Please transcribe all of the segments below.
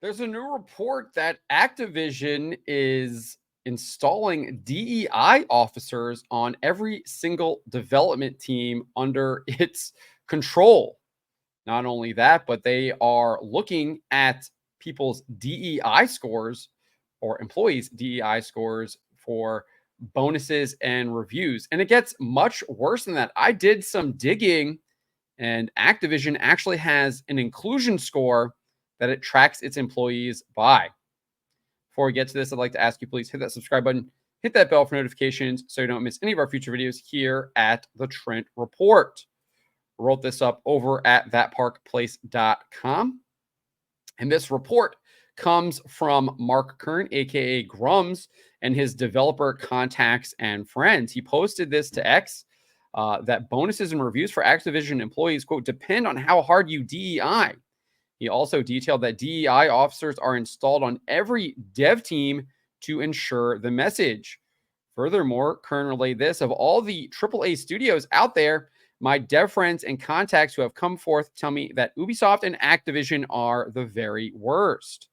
There's a new report that Activision is installing DEI officers on every single development team under its control. Not only that, but they are looking at people's DEI scores or employees' DEI scores for bonuses and reviews. And it gets much worse than that. I did some digging, and Activision actually has an inclusion score that it tracks its employees by. Before we get to this, I'd like to ask you, please hit that subscribe button, hit that bell for notifications so you don't miss any of our future videos here at the Trent Report. Wrote this up over at thatparkplace.com. And this report comes from Mark Kern, aka grummz, and his developer contacts and friends. He posted this to X that bonuses and reviews for Activision employees, quote, depend on how hard you DEI. He also detailed that DEI officers are installed on every dev team to ensure the message. Furthermore, Kern relayed this: of all the AAA studios out there, my dev friends and contacts who have come forth tell me that Ubisoft and Activision are the very worst.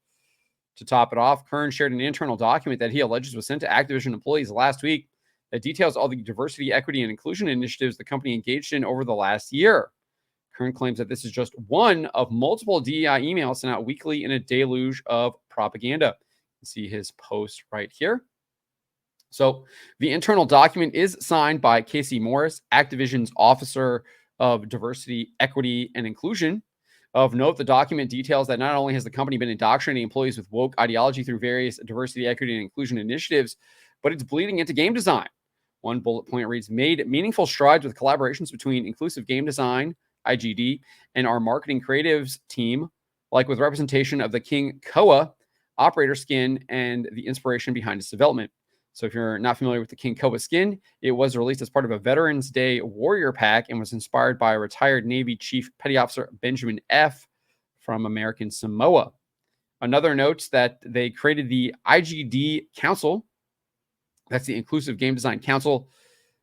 To top it off, Kern shared an internal document that he alleges was sent to Activision employees last week that details all the diversity, equity, and inclusion initiatives the company engaged in over the last year. Kern claims that this is just one of multiple DEI emails sent out weekly in a deluge of propaganda. You can see his post right here. So the internal document is signed by Casey Morris, Activision's Officer of Diversity, Equity, and Inclusion. Of note, the document details that not only has the company been indoctrinating employees with woke ideology through various diversity, equity, and inclusion initiatives, but it's bleeding into game design. One bullet point reads, made meaningful strides with collaborations between inclusive game design, IGD, and our marketing creatives team, like with representation of the King Koa operator skin and the inspiration behind its development. So if you're not familiar with the King Koa skin, it was released as part of a Veterans Day Warrior Pack and was inspired by retired Navy Chief Petty Officer Benjamin F. from American Samoa. Another notes that they created the IGD Council, that's the Inclusive Game Design Council,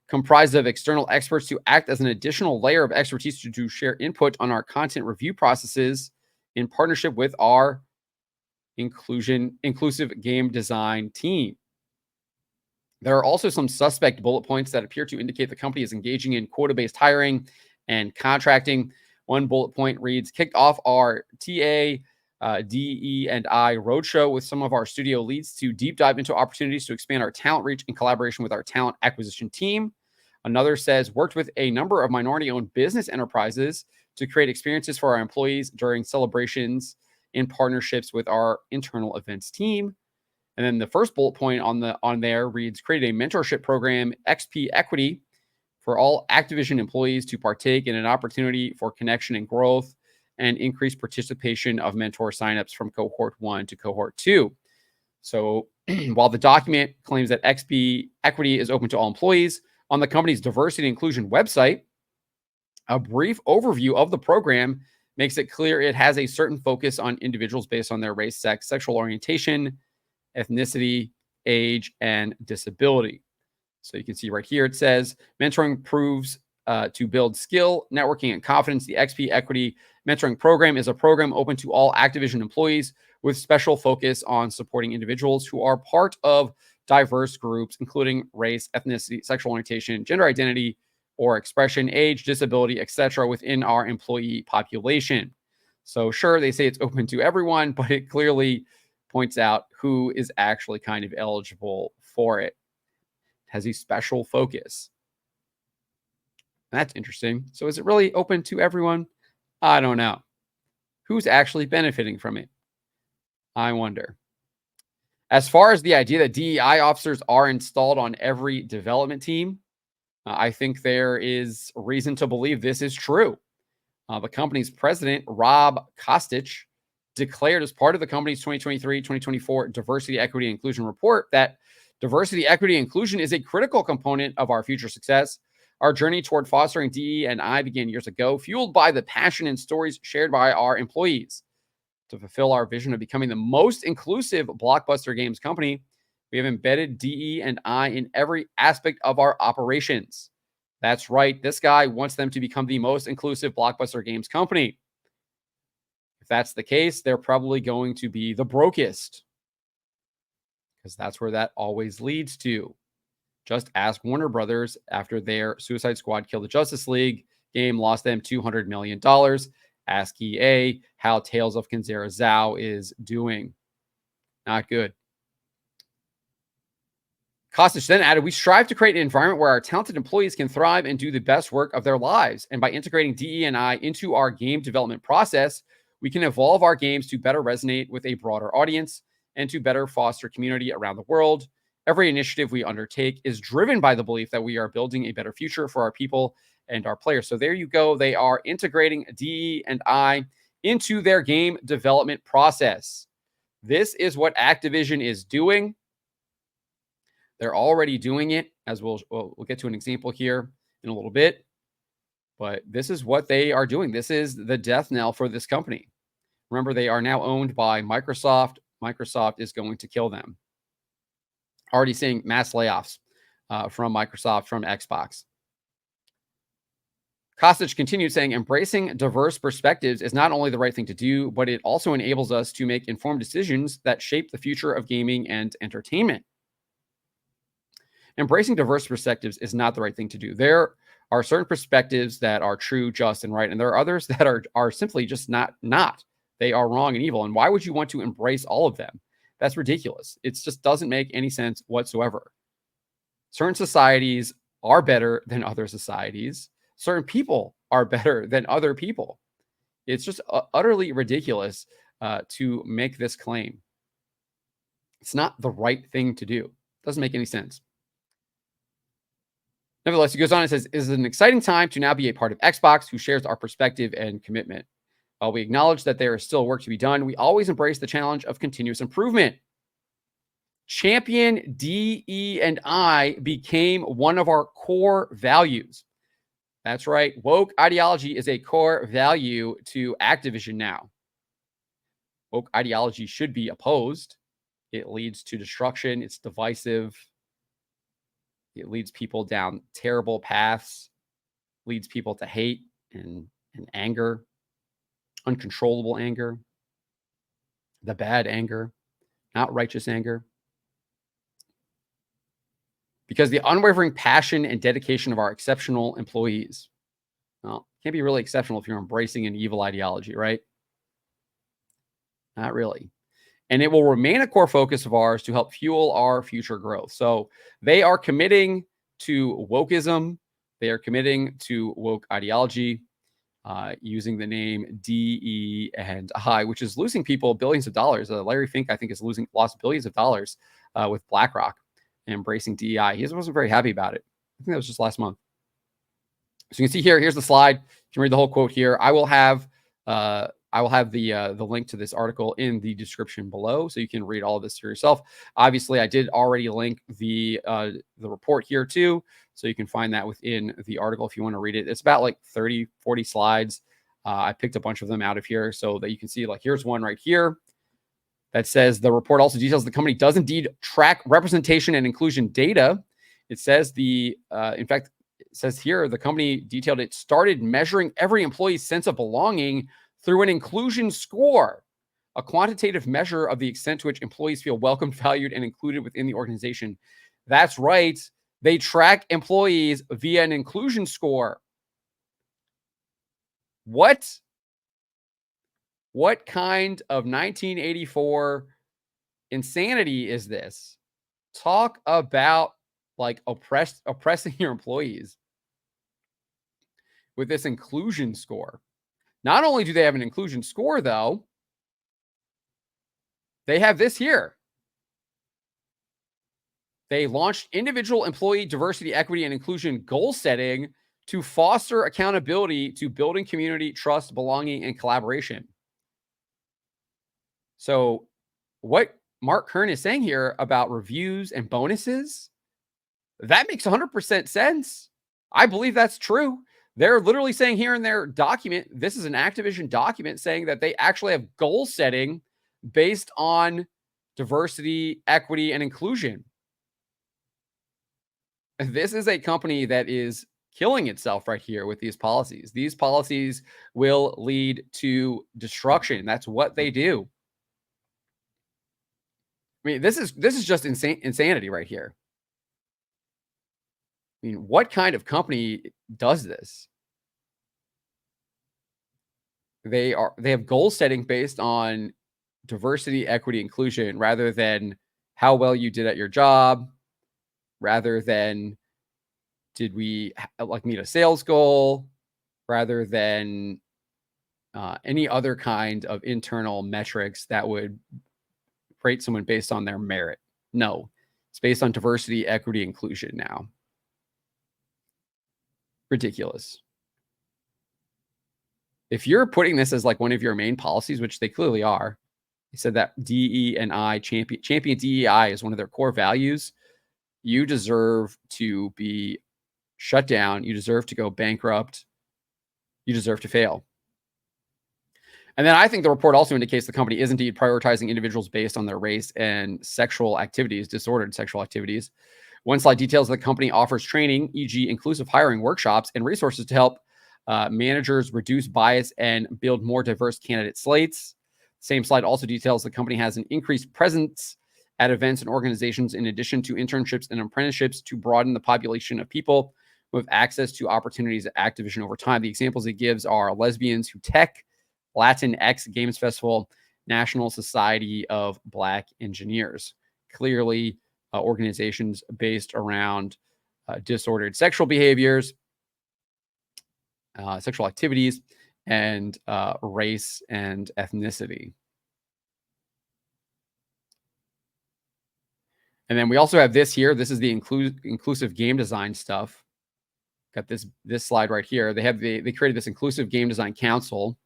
comprised of external experts to act as an additional layer of expertise to share input on our content review processes in partnership with our inclusive game design team. There are also some suspect bullet points that appear to indicate the company is engaging in quota-based hiring and contracting. One bullet point reads, kicked off our TA, DE, and I roadshow with some of our studio leads to deep dive into opportunities to expand our talent reach in collaboration with our talent acquisition team. Another says, worked with a number of minority-owned business enterprises to create experiences for our employees during celebrations in partnerships with our internal events team. And then the first bullet point on there reads, create a mentorship program, XP Equity, for all Activision employees to partake in an opportunity for connection and growth and increased participation of mentor signups from cohort 1 to cohort 2. So while the document claims that XP Equity is open to all employees, on the company's diversity and inclusion website, a brief overview of the program makes it clear it has a certain focus on individuals based on their race, sex, sexual orientation, ethnicity, age, and disability. So you can see right here, it says mentoring proves to build skill, networking, and confidence. The XP Equity Mentoring Program is a program open to all Activision employees with special focus on supporting individuals who are part of diverse groups, including race, ethnicity, sexual orientation, gender identity or expression, age, disability, etc., within our employee population. So sure, they say it's open to everyone, but it clearly points out who is actually kind of eligible for it. It has a special focus. That's interesting. So is it really open to everyone? I don't know. Who's actually benefiting from it? I wonder. As far as the idea that DEI officers are installed on every development team, I think there is reason to believe this is true. The company's president, Rob Kostich, declared as part of the company's 2023-2024 Diversity, Equity, and Inclusion report that diversity, equity, and inclusion is a critical component of our future success. Our journey toward fostering DE&I began years ago, fueled by the passion and stories shared by our employees. To fulfill our vision of becoming the most inclusive blockbuster games company, we have embedded DE&I in every aspect of our operations. That's right. This guy wants them to become the most inclusive blockbuster games company. If that's the case, they're probably going to be the brokest, because that's where that always leads to. Just ask Warner Brothers after their Suicide Squad Kill the Justice League game lost them $200 million. Ask EA how Tales of Kenzera Zhao is doing. Not good. Kostic then added, we strive to create an environment where our talented employees can thrive and do the best work of their lives. And by integrating DE&I into our game development process, we can evolve our games to better resonate with a broader audience and to better foster community around the world. Every initiative we undertake is driven by the belief that we are building a better future for our people and our players. So there you go. They are integrating DE&I into their game development process. This is what Activision is doing. They're already doing it, as we'll get to an example here in a little bit. But this is what they are doing. This is the death knell for this company. Remember, they are now owned by Microsoft. Microsoft is going to kill them. Already seeing mass layoffs from Microsoft, from Xbox. Kostic continued saying, embracing diverse perspectives is not only the right thing to do, but it also enables us to make informed decisions that shape the future of gaming and entertainment. Embracing diverse perspectives is not the right thing to do. There are certain perspectives that are true, just, and right, and there are others that are simply just not. They are wrong and evil. And why would you want to embrace all of them? That's ridiculous. It just doesn't make any sense whatsoever. Certain societies are better than other societies. Certain people are better than other people. It's just utterly ridiculous to make this claim. It's not the right thing to do. It doesn't make any sense. Nevertheless, he goes on and says, it is an exciting time to now be a part of Xbox, who shares our perspective and commitment. While we acknowledge that there is still work to be done, we always embrace the challenge of continuous improvement. Champion DE&I became one of our core values. That's right. Woke ideology is a core value to Activision now. Woke ideology should be opposed. It leads to destruction. It's divisive. It leads people down terrible paths, leads people to hate and anger, uncontrollable anger, the bad anger, not righteous anger. Because the unwavering passion and dedication of our exceptional employees. Well, can't be really exceptional if you're embracing an evil ideology, right? Not really. And it will remain a core focus of ours to help fuel our future growth. So they are committing to wokeism. They are committing to woke ideology using the name DE&I, which is losing people billions of dollars. Larry Fink, I think, has lost billions of dollars with BlackRock and embracing DEI. He wasn't very happy about it. I think that was just last month. So you can see here's the slide. You can read the whole quote here. I will have the link to this article in the description below, so you can read all of this for yourself. Obviously, I did already link the report here too, so you can find that within the article if you want to read it. It's about like 30, 40 slides. I picked a bunch of them out of here so that you can see, like, here's one right here that says the report also details the company does indeed track representation and inclusion data. It says in fact, it says here the company detailed it started measuring every employee's sense of belonging through an inclusion score, a quantitative measure of the extent to which employees feel welcomed, valued, and included within the organization. That's right. They track employees via an inclusion score. What kind of 1984 insanity is this? Talk about like oppressing your employees with this inclusion score. Not only do they have an inclusion score, though, they have this here. They launched individual employee diversity, equity, and inclusion goal setting to foster accountability to building community, trust, belonging, and collaboration. So what Mark Kern is saying here about reviews and bonuses, that makes 100% sense. I believe that's true. They're literally saying here in their document, this is an Activision document saying that they actually have goal setting based on diversity, equity, and inclusion. This is a company that is killing itself right here with these policies. These policies will lead to destruction. That's what they do. I mean, this is just insanity right here. I mean, what kind of company does this? They have goal setting based on diversity, equity, inclusion rather than how well you did at your job, rather than did we like meet a sales goal, rather than any other kind of internal metrics that would rate someone based on their merit. No, it's based on diversity, equity, inclusion now. Ridiculous. If you're putting this as like one of your main policies, which they clearly are, he said that DE&I champion DEI is one of their core values. You deserve to be shut down. You deserve to go bankrupt. You deserve to fail. And then I think the report also indicates the company is indeed prioritizing individuals based on their race and sexual activities, disordered sexual activities. One slide details the company offers training, e.g., inclusive hiring workshops and resources to help managers reduce bias and build more diverse candidate slates. Same slide also details the company has an increased presence at events and organizations in addition to internships and apprenticeships to broaden the population of people who have access to opportunities at Activision over time. The examples it gives are Lesbians Who Tech, Latin X Games Festival, National Society of Black Engineers. Clearly, organizations based around disordered sexual behaviors, sexual activities, and race and ethnicity. And then we also have this here. This is the inclusive game design stuff. Got this slide right here. They created this inclusive game design council.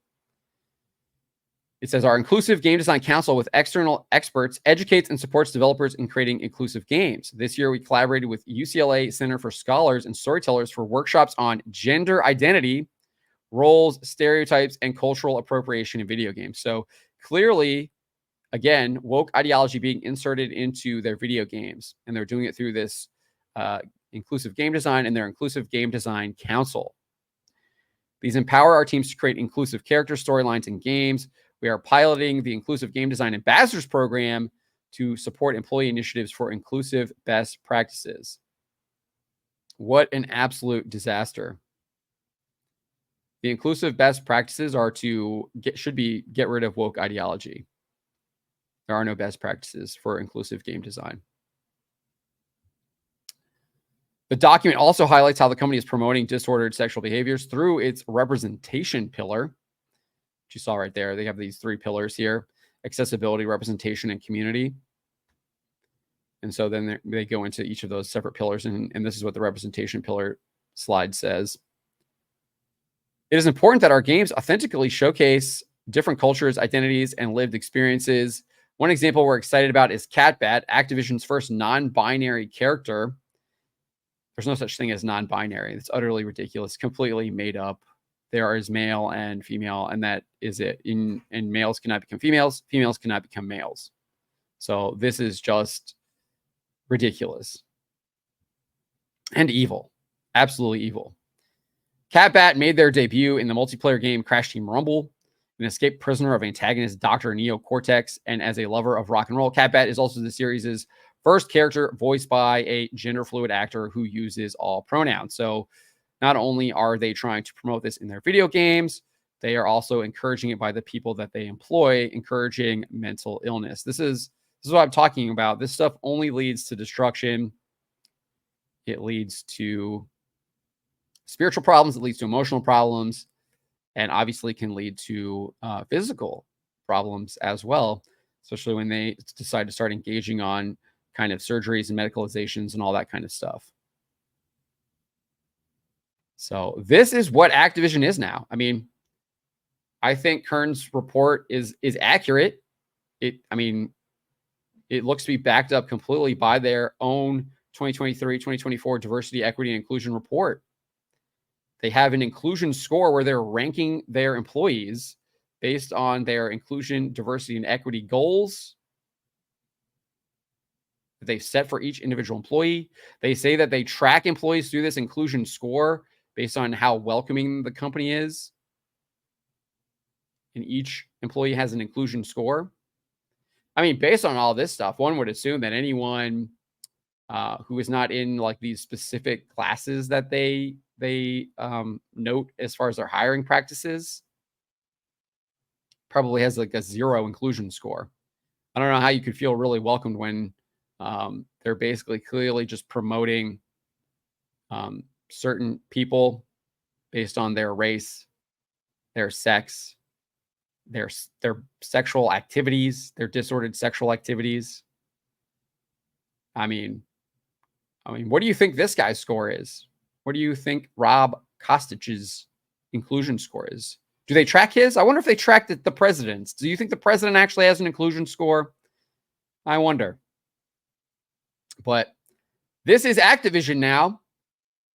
It says our inclusive game design council with external experts educates and supports developers in creating inclusive games. This year, we collaborated with UCLA Center for Scholars and Storytellers for workshops on gender identity, roles, stereotypes, and cultural appropriation in video games. So clearly, again, woke ideology being inserted into their video games, and they're doing it through this inclusive game design and their inclusive game design council. These empower our teams to create inclusive character storylines in games. We are piloting the Inclusive Game Design Ambassadors Program to support employee initiatives for inclusive best practices. What an absolute disaster. The inclusive best practices are should be get rid of woke ideology. There are no best practices for inclusive game design. The document also highlights how the company is promoting disordered sexual behaviors through its representation pillar, which you saw right there. They have these 3 pillars here: accessibility, representation, and community. And so then they go into each of those separate pillars, and this is what the representation pillar slide says. It is important that our games authentically showcase different cultures, identities, and lived experiences. One example we're excited about is Catbat, Activision's first non-binary character. There's no such thing as non-binary. It's utterly ridiculous, completely made up. There is male and female, and that is it. And males cannot become females. Females cannot become males. So this is just ridiculous and evil. Absolutely evil. Catbat made their debut in the multiplayer game Crash Team Rumble, an escaped prisoner of antagonist Dr. Neo Cortex, and as a lover of rock and roll. Catbat is also the series' first character voiced by a gender-fluid actor who uses all pronouns. So not only are they trying to promote this in their video games, they are also encouraging it by the people that they employ, encouraging mental illness. This is what I'm talking about. This stuff only leads to destruction. It leads to spiritual problems. It leads to emotional problems, and obviously can lead to physical problems as well, especially when they decide to start engaging on kind of surgeries and medicalizations and all that kind of stuff. So this is what Activision is now. I mean, I think Kern's report is accurate. It looks to be backed up completely by their own 2023-2024 diversity, equity, and inclusion report. They have an inclusion score where they're ranking their employees based on their inclusion, diversity, and equity goals that they've set for each individual employee. They say that they track employees through this inclusion score based on how welcoming the company is. And each employee has an inclusion score. I mean, based on all this stuff, one would assume that anyone who is not in like these specific classes that they note as far as their hiring practices probably has like a 0 inclusion score. I don't know how you could feel really welcomed when they're basically clearly just promoting certain people based on their race, their sex, their sexual activities, their disordered sexual activities. I mean, what do you think this guy's score is? What do you think Rob Kostich's inclusion score is? Do they track his? I wonder if they tracked the president's. Do you think the president actually has an inclusion score? I wonder. But this is Activision now,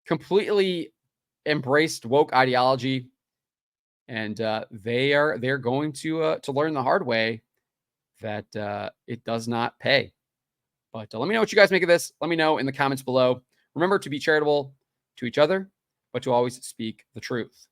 completely embraced woke ideology, and they're going to learn the hard way that it does not pay. But let me know what you guys make of this. Let me know in the comments below. Remember to be charitable to each other, but to always speak the truth.